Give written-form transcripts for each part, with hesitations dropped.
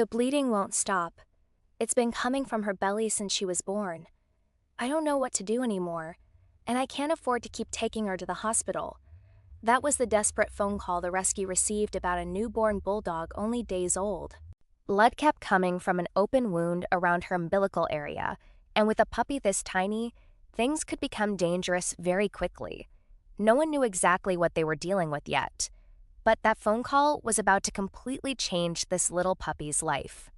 The bleeding won't stop. It's been coming from her belly since she was born. I don't know what to do anymore, and I can't afford to keep taking her to the hospital. That was the desperate phone call the rescue received about a newborn bulldog only days old. Blood kept coming from an open wound around her umbilical area, and with a puppy this tiny, things could become dangerous very quickly. No one knew exactly what they were dealing with yet, but that phone call was about to completely change this little puppy's life.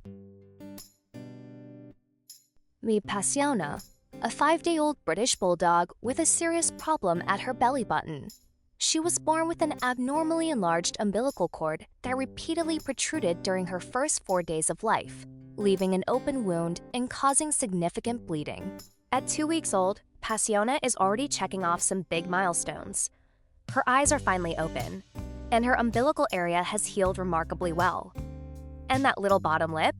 Meet Passiona, a 5-day-old British bulldog with a serious problem at her belly button. She was born with an abnormally enlarged umbilical cord that repeatedly protruded during her first 4 days of life, leaving an open wound and causing significant bleeding. At 2 weeks old, Passiona is already checking off some big milestones. Her eyes are finally open, and her umbilical area has healed remarkably well. And that little bottom lip?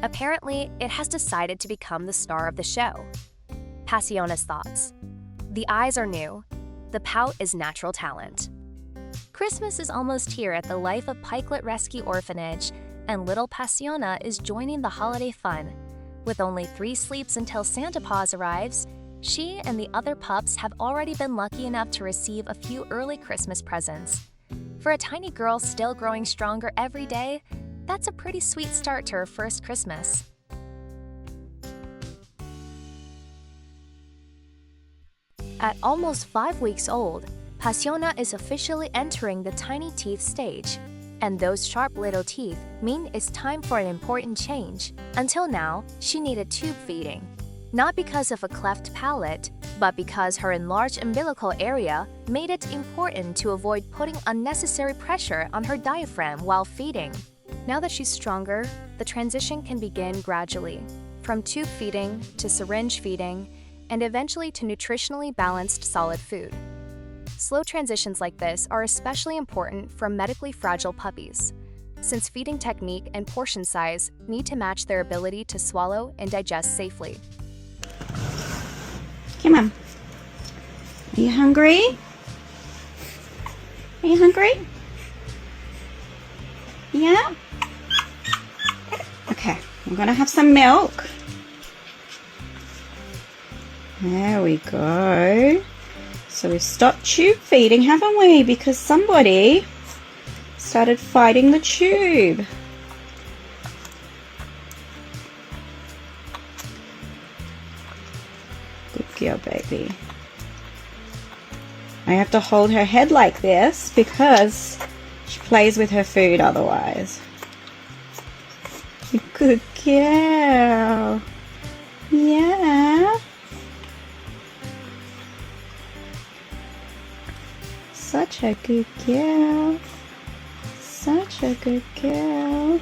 Apparently, it has decided to become the star of the show. Passiona's thoughts. The eyes are new. The pout is natural talent. Christmas is almost here at the Life of Pikelet Rescue Orphanage, and little Passiona is joining the holiday fun. With only 3 sleeps until Santa Paws arrives, she and the other pups have already been lucky enough to receive a few early Christmas presents. For a tiny girl still growing stronger every day, that's a pretty sweet start to her first Christmas. At almost 5 weeks old, Passiona is officially entering the tiny teeth stage, and those sharp little teeth mean it's time for an important change. Until now, she needed tube feeding, not because of a cleft palate, but because her enlarged umbilical area made it important to avoid putting unnecessary pressure on her diaphragm while feeding. Now that she's stronger, the transition can begin gradually, from tube feeding to syringe feeding, and eventually to nutritionally balanced solid food. Slow transitions like this are especially important for medically fragile puppies, since feeding technique and portion size need to match their ability to swallow and digest safely. Come on. Are you hungry? Are you hungry? Yeah? Okay, I'm gonna have some milk. There we go. So we've stopped tube feeding, haven't we? Because somebody started fighting the tube. Good girl, baby. I have to hold her head like this because she plays with her food otherwise. Good girl. Yeah. Such a good girl. Such a good girl.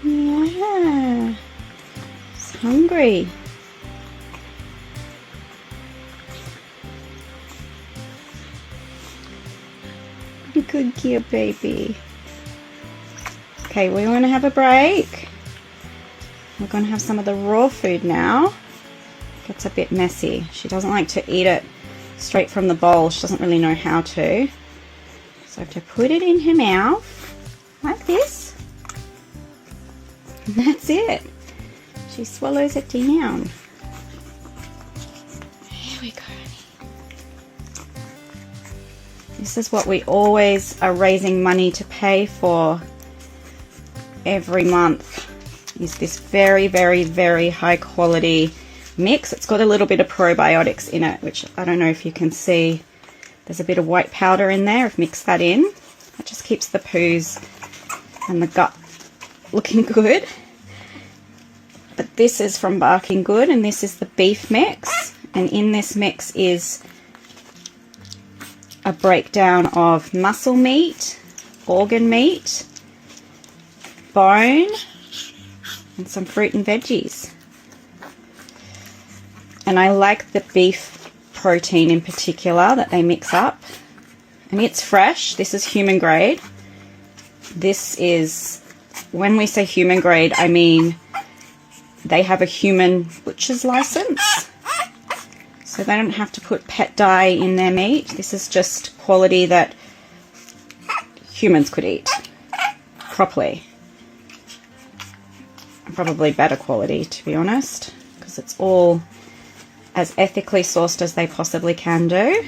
Yeah. She's hungry. Good girl, baby. Okay, we want to have a break. We're going to have some of the raw food now. Gets a bit messy. She doesn't like to eat it straight from the bowl. She doesn't really know how to. So I have to put it in her mouth like this. And that's it. She swallows it down. Here we go. This is what we always are raising money to pay for every month, is this very, very, very high quality mix. It's got a little bit of probiotics in it, which I don't know if you can see. There's a bit of white powder in there. I've mixed that in. It just keeps the poos and the gut looking good. But this is from Barking Good, and this is the beef mix. And in this mix is a breakdown of muscle meat, organ meat, bone, and some fruit and veggies. And I like the beef protein in particular that they mix up. And it's fresh. This is human grade. This is, when we say human grade, I mean they have a human butcher's license. So they don't have to put pet dye in their meat. This is just quality that humans could eat properly. Probably better quality, to be honest, because it's all as ethically sourced as they possibly can do.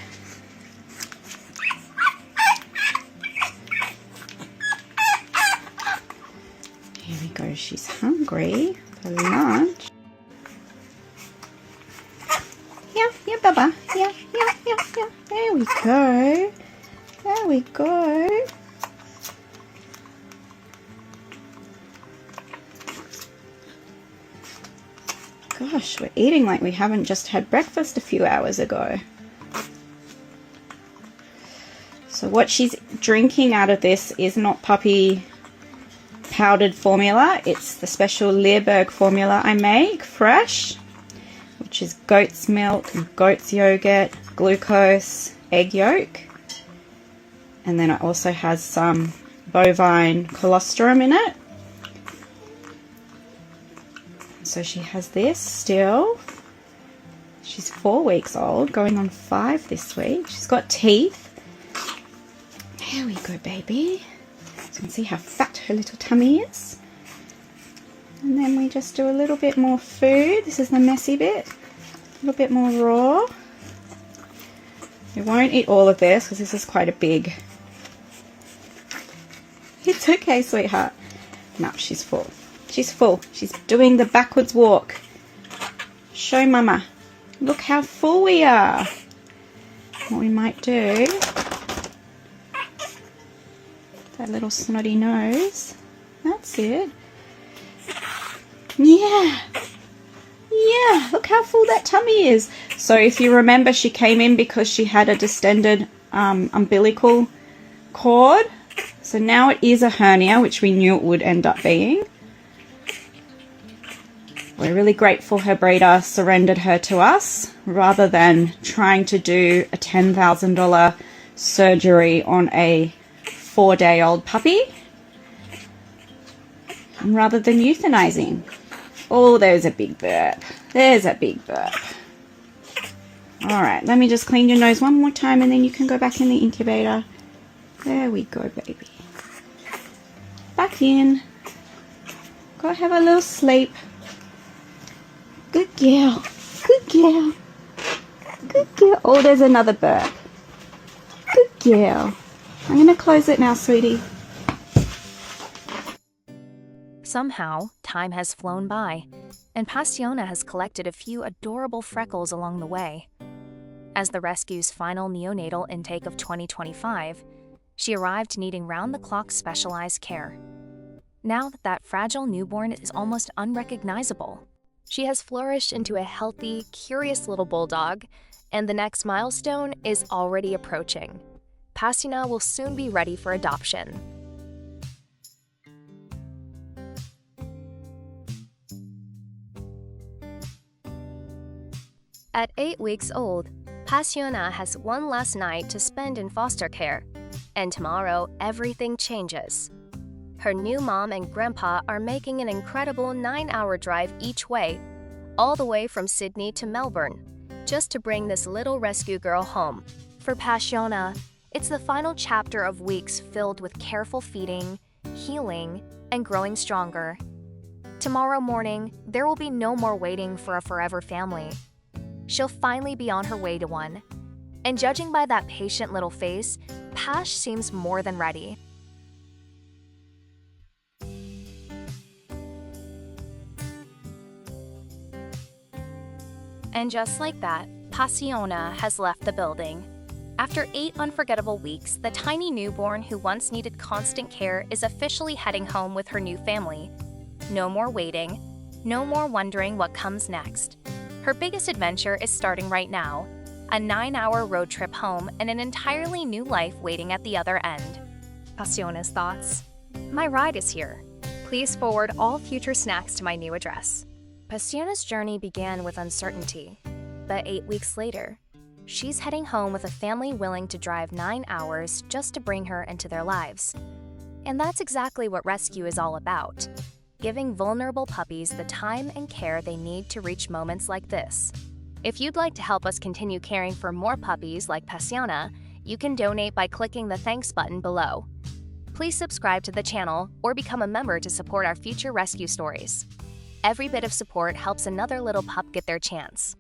Here we go, she's hungry for lunch. Yeah, Baba. Yeah. There we go. There we go. Gosh, we're eating like we haven't just had breakfast a few hours ago. So what she's drinking out of this is not puppy powdered formula. It's the special Leerberg formula I make fresh, which is goat's milk, goat's yogurt, glucose, egg yolk. And then it also has some bovine colostrum in it. So she has this still. She's 4 weeks old, going on 5 this week. She's got teeth. There we go, baby. So you can see how fat her little tummy is. And then we just do a little bit more food. This is the messy bit. A little bit more raw. We won't eat all of this because this is quite a big. It's okay, sweetheart. No, she's full. She's full. She's doing the backwards walk. Show Mama. Look how full we are. What we might do, that little snotty nose. That's it. Yeah. Yeah, look how full that tummy is. So if you remember, she came in because she had a distended umbilical cord. So now it is a hernia, which we knew it would end up being. We're really grateful her breeder surrendered her to us rather than trying to do a $10,000 surgery on a 4-day-old puppy. And rather than euthanizing. Oh, there's a big burp. There's a big burp. All right, let me just clean your nose one more time and then you can go back in the incubator. There we go, baby. Back in. Go have a little sleep. Good girl. Good girl. Good girl. Oh, there's another burp. Good girl. I'm going to close it now, sweetie. Somehow, time has flown by, and Passiona has collected a few adorable freckles along the way. As the rescue's final neonatal intake of 2025, she arrived needing round-the-clock specialized care. Now that fragile newborn is almost unrecognizable, she has flourished into a healthy, curious little bulldog, and the next milestone is already approaching. Passiona will soon be ready for adoption. At 8 weeks old, Passiona has one last night to spend in foster care, and tomorrow everything changes. Her new mom and grandpa are making an incredible 9-hour drive each way, all the way from Sydney to Melbourne, just to bring this little rescue girl home. For Passiona, it's the final chapter of weeks filled with careful feeding, healing, and growing stronger. Tomorrow morning, there will be no more waiting for a forever family. She'll finally be on her way to one. And judging by that patient little face, Pash seems more than ready. And just like that, Passiona has left the building. After 8 unforgettable weeks, the tiny newborn who once needed constant care is officially heading home with her new family. No more waiting, no more wondering what comes next. Her biggest adventure is starting right now, a 9-hour road trip home and an entirely new life waiting at the other end. Passiona's thoughts. My ride is here. Please forward all future snacks to my new address. Passiona's journey began with uncertainty, but 8 weeks later, she's heading home with a family willing to drive 9 hours just to bring her into their lives. And that's exactly what rescue is all about. Giving vulnerable puppies the time and care they need to reach moments like this. If you'd like to help us continue caring for more puppies like Passiona, you can donate by clicking the thanks button below. Please subscribe to the channel or become a member to support our future rescue stories. Every bit of support helps another little pup get their chance.